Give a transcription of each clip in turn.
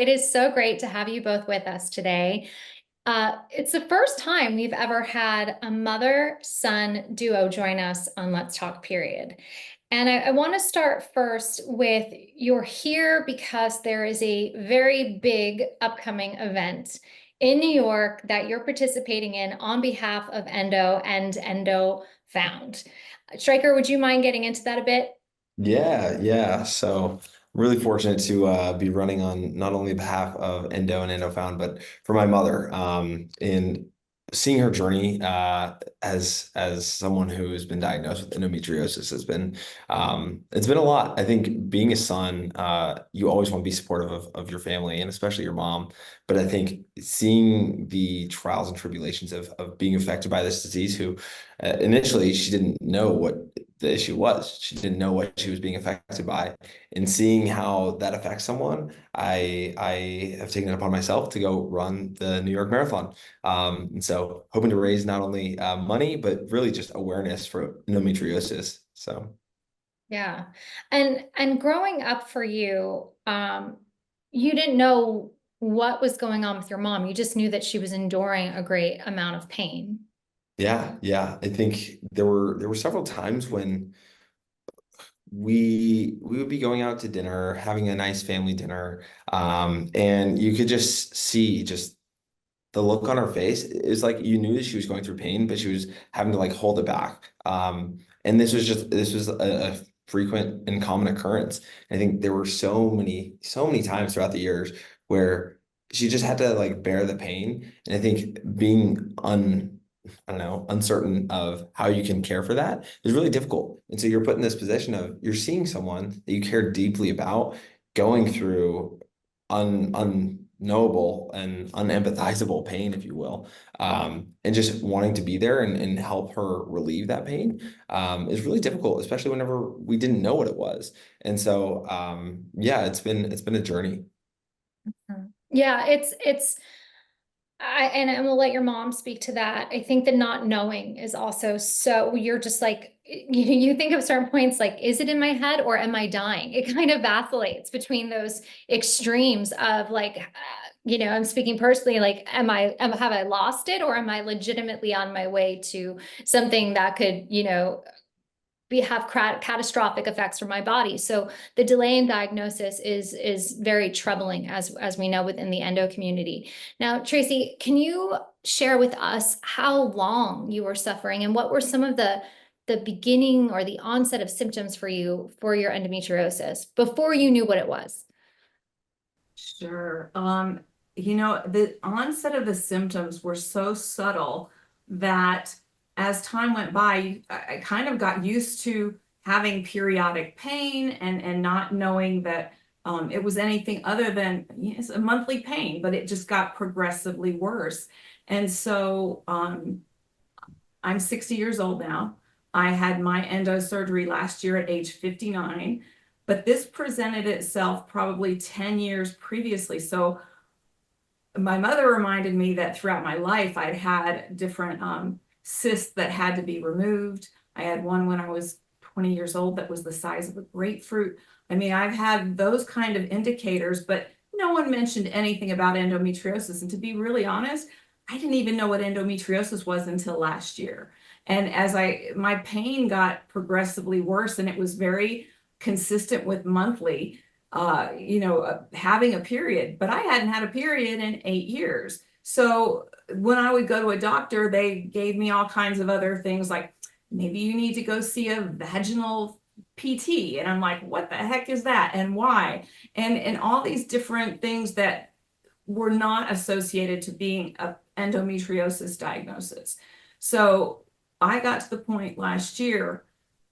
it is so great to have you both with us today. It's the first time we've ever had a mother-son duo join us on Let's Talk Period. And I want to start first with you're here because there is a very big upcoming event in New York that you're participating in on behalf of Endo and Endo Found. Stryker, would you mind getting into that a bit? Yeah. So I'm really fortunate to be running on not only behalf of Endo and EndoFound, but for my mother. And seeing her journey as someone who has been diagnosed with endometriosis has been it's been a lot. I think being a son, you always want to be supportive of your family and especially your mom. But I think seeing the trials and tribulations of being affected by this disease, who initially she didn't know what the issue was. She didn't know what she was being affected by. And seeing how that affects someone, I have taken it upon myself to go run the New York Marathon. And so hoping to raise not only money, but really just awareness for endometriosis. So Yeah. And growing up for you, you didn't know what was going on with your mom. You just knew that she was enduring a great amount of pain. yeah. I think there were several times when we would be going out to dinner, having a nice family dinner, and you could just see just the look on her face is like you knew that she was going through pain, but she was having to like hold it back. And this was a frequent and common occurrence. I think there were so many times throughout the years where she just had to like bear the pain. And I think being I don't know, uncertain of how you can care for that is really difficult. And so you're put in this position of you're seeing someone that you care deeply about going through unknowable and unempathizable pain, if you will, and just wanting to be there and help her relieve that pain is really difficult, especially whenever we didn't know what it was. And so, yeah, it's been a journey. Yeah, it's and we'll let your mom speak to that. I think the not knowing is also so you're just like you think of certain points like, is it in my head or am I dying? It kind of vacillates between those extremes of like, I'm speaking personally, like, have I lost it or am I legitimately on my way to something that could, have catastrophic effects for my body. So the delay in diagnosis is very troubling as we know within the endo community. Now, Tracy, can you share with us how long you were suffering and what were some of the beginning or the onset of symptoms for you for your endometriosis before you knew what it was? Sure. The onset of the symptoms were so subtle that as time went by, I kind of got used to having periodic pain and not knowing that it was anything other than yes, a monthly pain, but it just got progressively worse. And so I'm 60 years old now. I had my endo surgery last year at age 59, but this presented itself probably 10 years previously. So my mother reminded me that throughout my life, I'd had different cysts that had to be removed. I had one when I was 20 years old that was the size of a grapefruit. I mean, I've had those kind of indicators, but no one mentioned anything about endometriosis. And to be really honest, I didn't even know what endometriosis was until last year. And as my pain got progressively worse, and it was very consistent with monthly, having a period, but I hadn't had a period in 8 years. So when I would go to a doctor, they gave me all kinds of other things like maybe you need to go see a vaginal PT. And I'm like, what the heck is that? And why? And all these different things that were not associated to being a endometriosis diagnosis. So I got to the point last year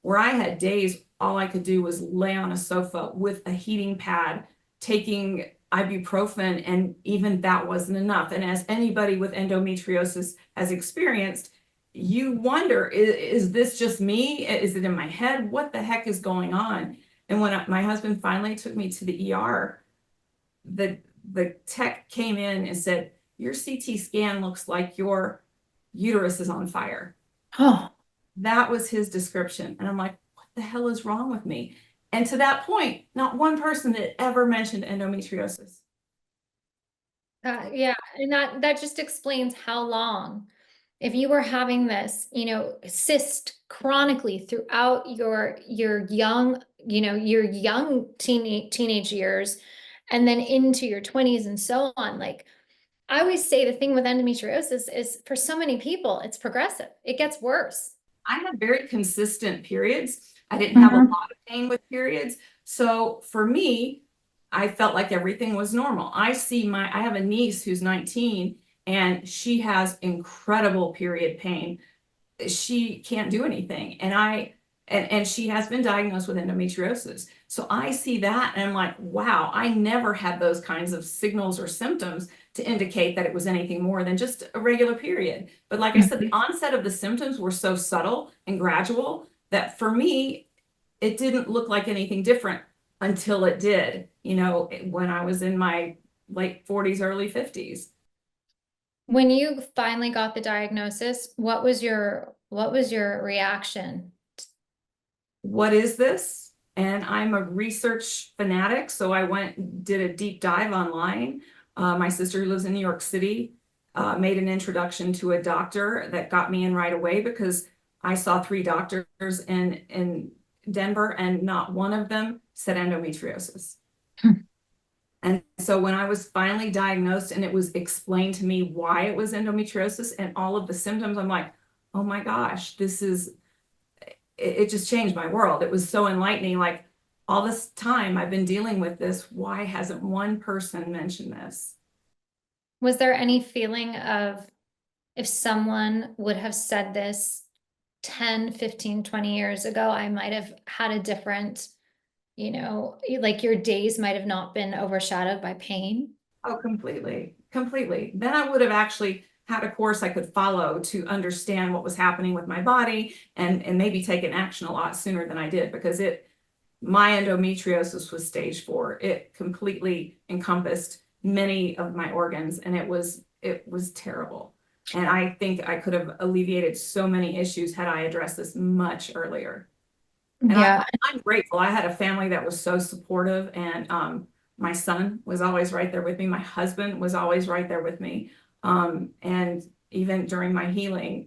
where I had days all I could do was lay on a sofa with a heating pad, taking ibuprofen, and even that wasn't enough. And as anybody with endometriosis has experienced, you wonder, is this just me? Is it in my head? What the heck is going on? And when my husband finally took me to the ER, the tech came in and said, your CT scan looks like your uterus is on fire. Oh, That was his description. And I'm like, what the hell is wrong with me? And to that point, not one person had ever mentioned endometriosis. Yeah, and that just explains how long, if you were having this, cyst chronically throughout your young, your young teenage years, and then into your 20s and so on. Like I always say, the thing with endometriosis is for so many people, it's progressive. It gets worse. I had very consistent periods. I didn't have a Mhm. lot of pain with periods. So for me, I felt like everything was normal. I have a niece who's 19 and she has incredible period pain. She can't do anything. And she has been diagnosed with endometriosis. So I see that and I'm like, wow, I never had those kinds of signals or symptoms to indicate that it was anything more than just a regular period. But like I said, the onset of the symptoms were so subtle and gradual that for me, it didn't look like anything different until it did, when I was in my late 40s, early 50s. When you finally got the diagnosis, what was your reaction? What is this? And I'm a research fanatic, so I went and did a deep dive online. My sister who lives in New York City made an introduction to a doctor that got me in right away because I saw 3 doctors in Denver and not one of them said endometriosis. And so when I was finally diagnosed and it was explained to me why it was endometriosis and all of the symptoms, I'm like, oh my gosh, it just changed my world. It was so enlightening. Like all this time I've been dealing with this. Why hasn't one person mentioned this? Was there any feeling of, if someone would have said this 10, 15, 20 years ago, I might have had a different, like your days might have not been overshadowed by pain? Oh, completely, completely. Then I would have actually had a course I could follow to understand what was happening with my body and maybe take an action a lot sooner than I did because my endometriosis was stage 4. It completely encompassed many of my organs and it was terrible. And I think I could have alleviated so many issues had I addressed this much earlier. And Yeah. I'm grateful. I had a family that was so supportive, and my son was always right there with me. My husband was always right there with me. And even during my healing,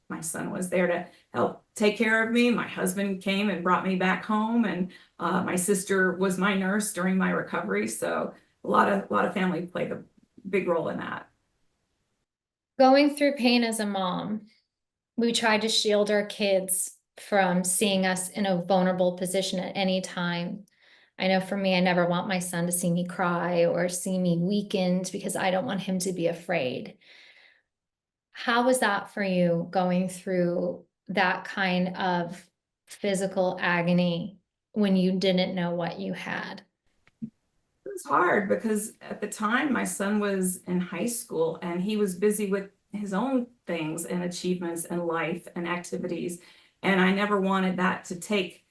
my son was there to help take care of me. My husband came and brought me back home, and my sister was my nurse during my recovery. So a lot of family played a big role in that. Going through pain as a mom, we try to shield our kids from seeing us in a vulnerable position at any time. I know for me, I never want my son to see me cry or see me weakened because I don't want him to be afraid. How was that for you, going through that kind of physical agony when you didn't know what you had? It was hard because at the time my son was in high school and he was busy with his own things and achievements and life and activities. And I never wanted that to take,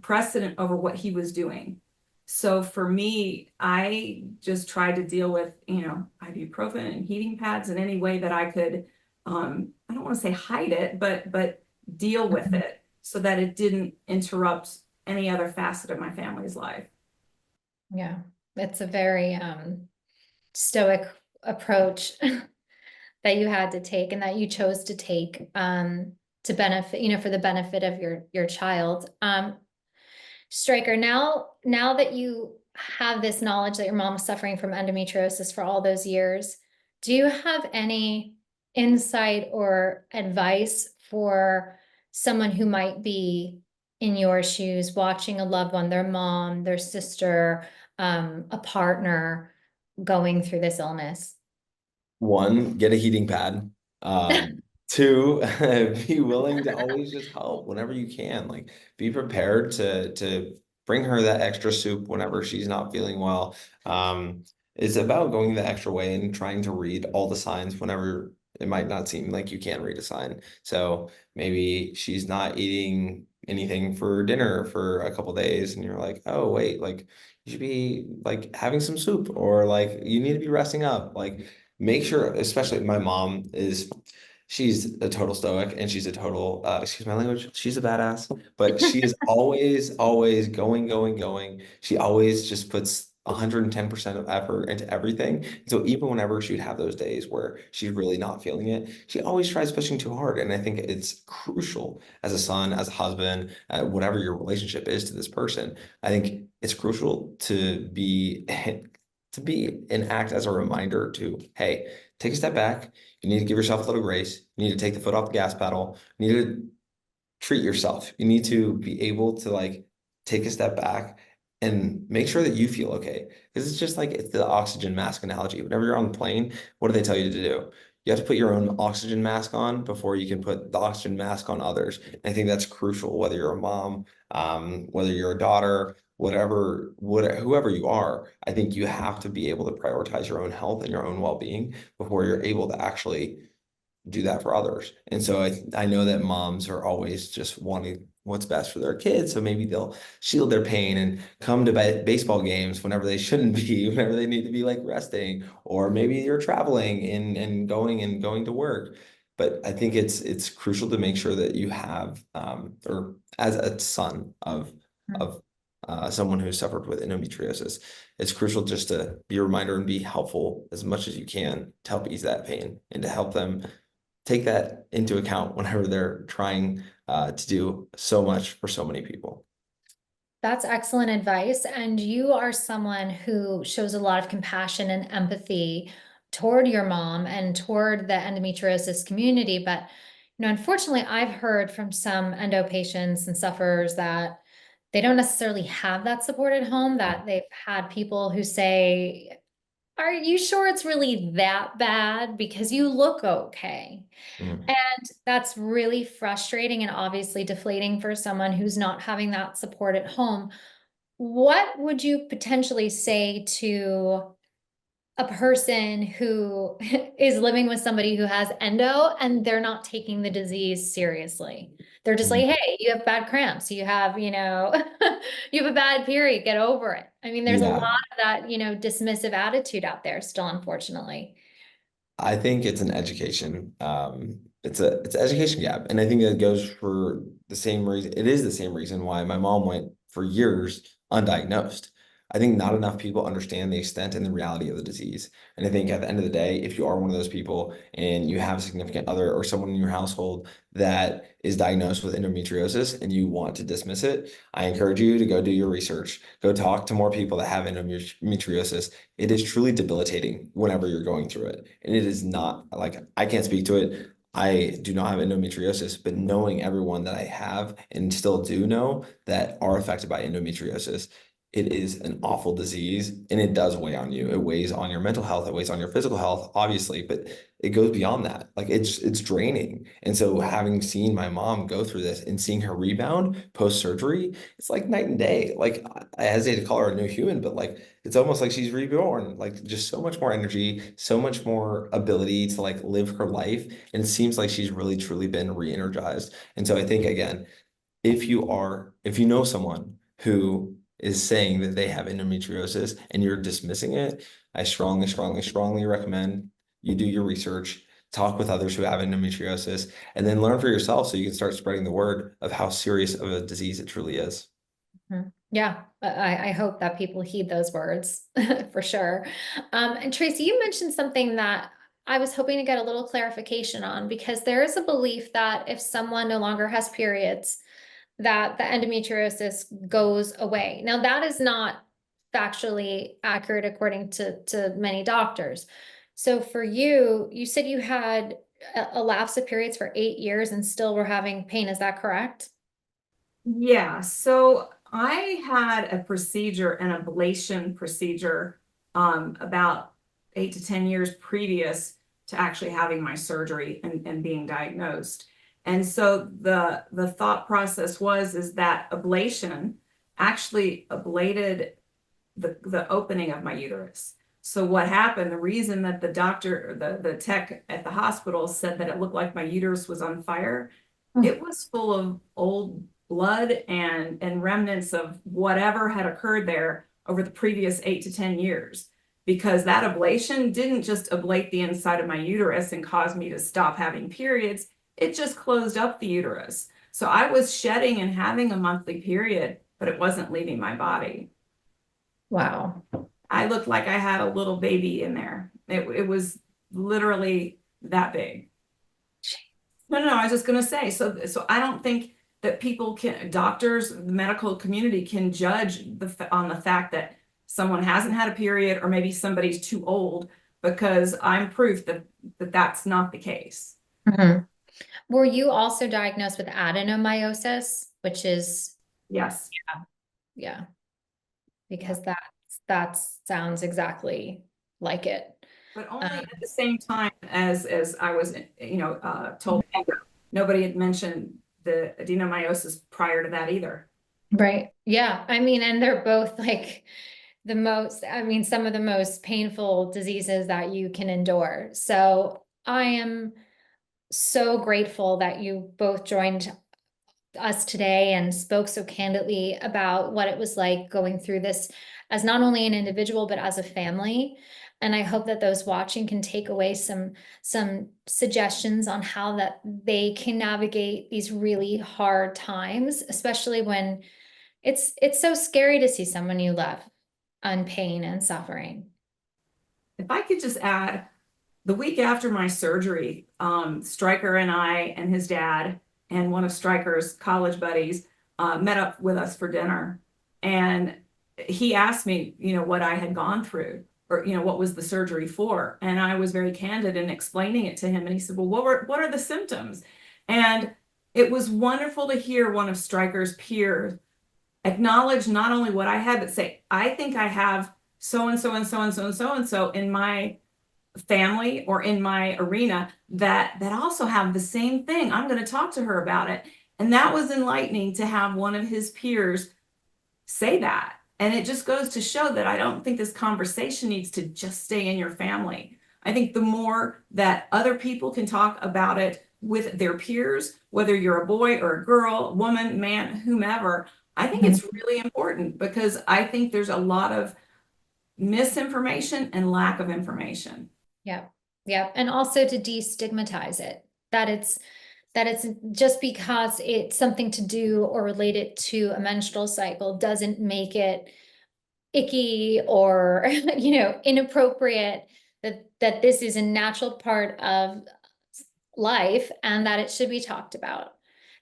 precedent over what he was doing. So for me, I just tried to deal with, ibuprofen and heating pads in any way that I could. I don't want to say hide it, but deal with Mhm. it so that it didn't interrupt any other facet of my family's life. Yeah, it's a very stoic approach that you had to take and that you chose to take, to benefit, for the benefit of your child. Stryker, now that you have this knowledge that your mom was suffering from endometriosis for all those years, do you have any insight or advice for someone who might be in your shoes, watching a loved one, their mom, their sister, a partner going through this illness? One, get a heating pad. Two, be willing to always just help whenever you can. Like, be prepared to bring her that extra soup whenever she's not feeling well. It's about going the extra way and trying to read all the signs whenever it might not seem like you can read a sign. So maybe she's not eating anything for dinner for a couple days, and you're like, oh wait, like you should be like having some soup, or like you need to be resting up. Like, make sure, especially my mom is, she's a total stoic and she's a total, excuse my language, she's a badass, but she is always, always going, going, going. She always just puts 110% of effort into everything. So even whenever she'd have those days where she's really not feeling it, she always tries pushing too hard. And I think it's crucial as a son, as a husband, whatever your relationship is to this person. I think it's crucial to be and act as a reminder to, hey, take a step back. You need to give yourself a little grace. You need to take the foot off the gas pedal. You need to treat yourself. You need to be able to like take a step back and make sure that you feel okay. Because it's just like it's the oxygen mask analogy. Whenever you're on the plane, what do they tell you to do? You have to put your own oxygen mask on before you can put the oxygen mask on others. And I think that's crucial, whether you're a mom, whether you're a daughter, whoever you are. I think you have to be able to prioritize your own health and your own well-being before you're able to actually do that for others. And so I know that moms are always just wanting what's best for their kids. So maybe they'll shield their pain and come to baseball games whenever they shouldn't be, whenever they need to be like resting, or maybe you're traveling and going to work. But I think it's crucial to make sure that you have, or as a son of someone who suffered with endometriosis, it's crucial just to be a reminder and be helpful as much as you can to help ease that pain and to help them take that into account whenever they're trying to do so much for so many people. That's excellent advice. And you are someone who shows a lot of compassion and empathy toward your mom and toward the endometriosis community. But, unfortunately, I've heard from some endo patients and sufferers that they don't necessarily have that support at home, that they've had people who say, are you sure it's really that bad? Because you look okay. Mm. And that's really frustrating and obviously deflating for someone who's not having that support at home. What would you potentially say to a person who is living with somebody who has endo and they're not taking the disease seriously? They're just like, Mm. hey, you have bad cramps, you have, you have a bad period, get over it. I mean, there's a lot Yeah, of that, dismissive attitude out there still, unfortunately. I think it's an education. It's an education gap, and I think that goes for the same reason. It is the same reason why my mom went for years undiagnosed. I think not enough people understand the extent and the reality of the disease. And I think at the end of the day, if you are one of those people and you have a significant other or someone in your household that is diagnosed with endometriosis and you want to dismiss it, I encourage you to go do your research, go talk to more people that have endometriosis. It is truly debilitating whenever you're going through it. And it is not like I can't speak to it. I do not have endometriosis, but knowing everyone that I have and still do know that are affected by endometriosis, it is an awful disease and it does weigh on you. It weighs on your mental health, it weighs on your physical health, obviously, but it goes beyond that. Like it's draining. And so having seen my mom go through this and seeing her rebound post-surgery, it's like night and day. Like I hesitate to call her a new human, but like it's almost like she's reborn, like just so much more energy, so much more ability to like live her life. And it seems like she's really truly been re-energized. And so I think again, if you know someone who is saying that they have endometriosis and you're dismissing it, I strongly, strongly, strongly recommend you do your research, talk with others who have endometriosis, and then learn for yourself so you can start spreading the word of how serious of a disease it truly is. Mhm. Yeah, I hope that people heed those words for sure. And Tracy, you mentioned something that I was hoping to get a little clarification on, because there is a belief that if someone no longer has periods, that the endometriosis goes away. Now, that is not factually accurate according to many doctors. So for you, you said you had a lapse of periods for 8 years and still were having pain. Is that correct? Yeah, so I had a procedure, an ablation procedure, about 8 to 10 years previous to actually having my surgery and being diagnosed. And so the thought process is that ablation actually ablated the opening of my uterus. So what happened, the reason that the doctor, the tech at the hospital said that it looked like my uterus was on fire, it was full of old blood and remnants of whatever had occurred there over the previous 8 to 10 years. Because that ablation didn't just ablate the inside of my uterus and cause me to stop having periods, it just closed up the uterus. So I was shedding and having a monthly period, but it wasn't leaving my body. Wow. I looked like I had a little baby in there. It was literally that big. No, I was just gonna say, so I don't think that people can, doctors, the medical community can judge on the fact that someone hasn't had a period or maybe somebody's too old, because I'm proof that that's not the case. Mhm. Were you also diagnosed with adenomyosis, which is, Yes. yeah, Yeah. because that sounds exactly like it. But only Um, at the same time as I was, told. Nobody had mentioned the adenomyosis prior to that either. right. Yeah. I mean, and they're both like some of the most painful diseases that you can endure. So I am so grateful that you both joined us today and spoke so candidly about what it was like going through this as not only an individual, but as a family. And I hope that those watching can take away some suggestions on how that they can navigate these really hard times, especially when it's so scary to see someone you love in pain and suffering. If I could just add, the week after my surgery, Stryker and I and his dad and one of Stryker's college buddies met up with us for dinner. And he asked me, what I had gone through, or, what was the surgery for? And I was very candid in explaining it to him. And he said, well, what are the symptoms? And it was wonderful to hear one of Stryker's peers acknowledge not only what I had, but say, I think I have so and so and so and so and so and so in my family or in my arena that also have the same thing. I'm going to talk to her about it. And that was enlightening to have one of his peers say that. And it just goes to show that I don't think this conversation needs to just stay in your family. I think the more that other people can talk about it with their peers, whether you're a boy or a girl, woman, man, whomever, I think it's really important, because I think there's a lot of misinformation and lack of information. Yeah. Yeah. And also to destigmatize it, that it's just because it's something to do or related to a menstrual cycle doesn't make it icky or, inappropriate, that this is a natural part of life and that it should be talked about.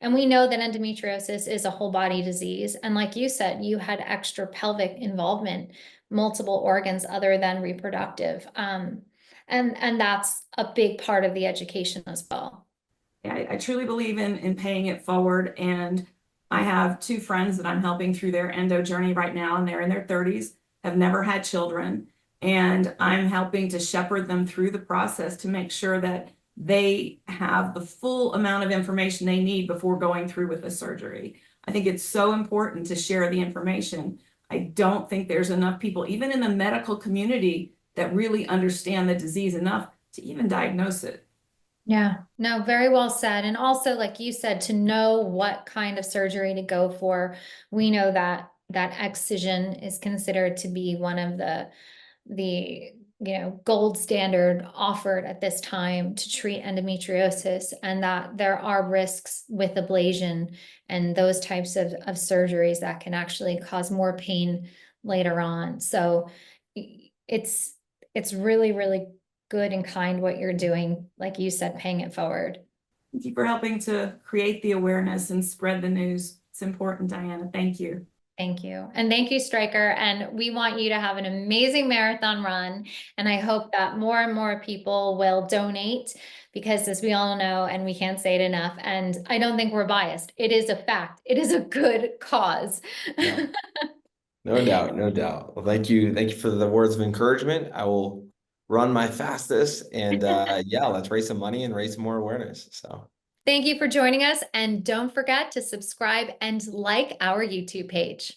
And we know that endometriosis is a whole body disease. And like you said, you had extra pelvic involvement, multiple organs other than reproductive. And that's a big part of the education as well. I truly believe in paying it forward. And I have two friends that I'm helping through their endo journey right now, and they're in their 30s, have never had children. And I'm helping to shepherd them through the process to make sure that they have the full amount of information they need before going through with the surgery. I think it's so important to share the information. I don't think there's enough people, even in the medical community, that really understand the disease enough to even diagnose it. Yeah, no, very well said. And also, like you said, to know what kind of surgery to go for. We know that excision is considered to be one of the gold standard offered at this time to treat endometriosis, and that there are risks with ablation and those types of surgeries that can actually cause more pain later on. So it's it's really, really good and kind what you're doing, like you said, paying it forward. Thank you for helping to create the awareness and spread the news. It's important, Diana. Thank you. Thank you. And thank you, Stryker. And we want you to have an amazing marathon run. And I hope that more and more people will donate, because as we all know, and we can't say it enough, and I don't think we're biased, it is a fact. It is a good cause. Yeah. No doubt, no doubt. Well, thank you. Thank you for the words of encouragement. I will run my fastest, and yeah, let's raise some money and raise some more awareness. So Thank you for joining us. And don't forget to subscribe and like our YouTube page.